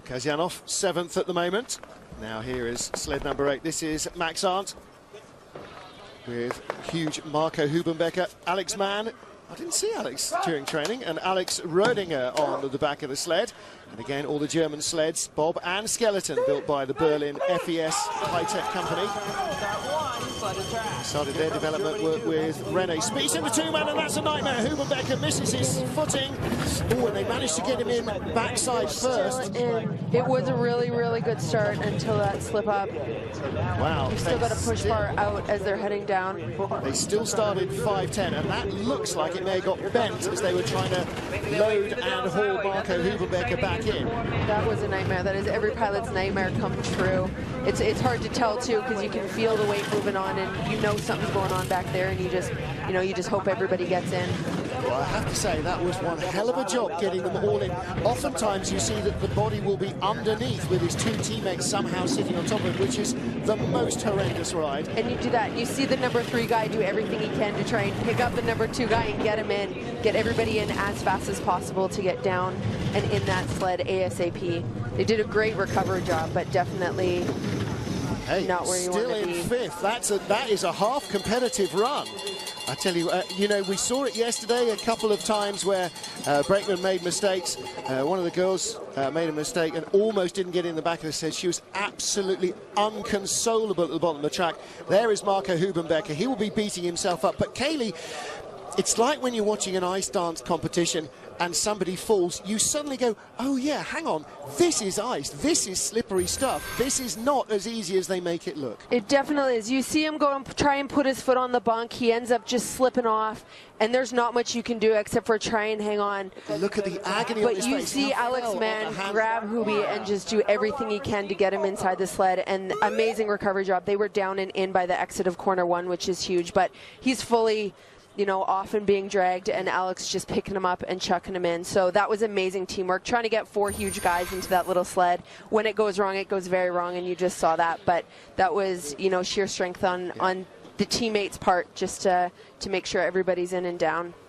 Kazyanov 7th at the moment. Now here is sled number 8. This is Max Arndt with huge Marco Hubenbecker. Alex Mann, I didn't see Alex during training, and Alex Rödinger on the back of the sled. And again, all the German sleds, Bob and Skeleton, built by the Berlin FES high-tech company. Started their development work with René Spies in the two-man, and that's a nightmare. Hubenbecker misses his footing. Oh, and they managed to get him in backside first. It was a really, really good start until that slip up. Wow. You've still got to push bar out as they're heading down. They still started 5-10, and that looks like it may have got bent as they were trying to load and haul Marco Hubenbecker back in. That was a nightmare. That is every pilot's nightmare come true. It's hard to tell too, because you can feel the weight moving on, and you know something's going on back there, and you just hope everybody gets in. Well, I have to say that was one hell of a job getting them all in. Oftentimes you see that the body will be underneath with his two teammates somehow sitting on top of it, which is the most horrendous ride. And you do that. You see the number 3 guy do everything he can to try and pick up the number 2 guy and get him in, get everybody in as fast as possible to get down and in that sled ASAP. They did a great recovery job, but definitely not where you want to be. Still in 5th. That is a half competitive run. I tell you, we saw it yesterday a couple of times where brakemen made mistakes. One of the girls made a mistake and almost didn't get in the back of the sled. She was absolutely unconsolable at the bottom of the track. There is Marco Hubenbecker. He will be beating himself up. But Kaylee, it's like when you're watching an ice dance competition and somebody falls, you suddenly go, oh yeah, hang on, this is ice, this is slippery stuff, this is not as easy as they make it look. It definitely is. You see him go and try and put his foot on the bunk, he ends up just slipping off, and there's not much you can do except for try and hang on. Look at the agony on his face. But you see Alex Mann grab Hubie and just do everything he can to get him inside the sled, and amazing recovery job. They were down and in by the exit of corner 1, which is huge, but he's fully off and being dragged, and Alex just picking him up and chucking him in. So that was amazing teamwork, trying to get 4 huge guys into that little sled. When it goes wrong, it goes very wrong, and you just saw that. But that was, sheer strength on the teammates' part, just to make sure everybody's in and down.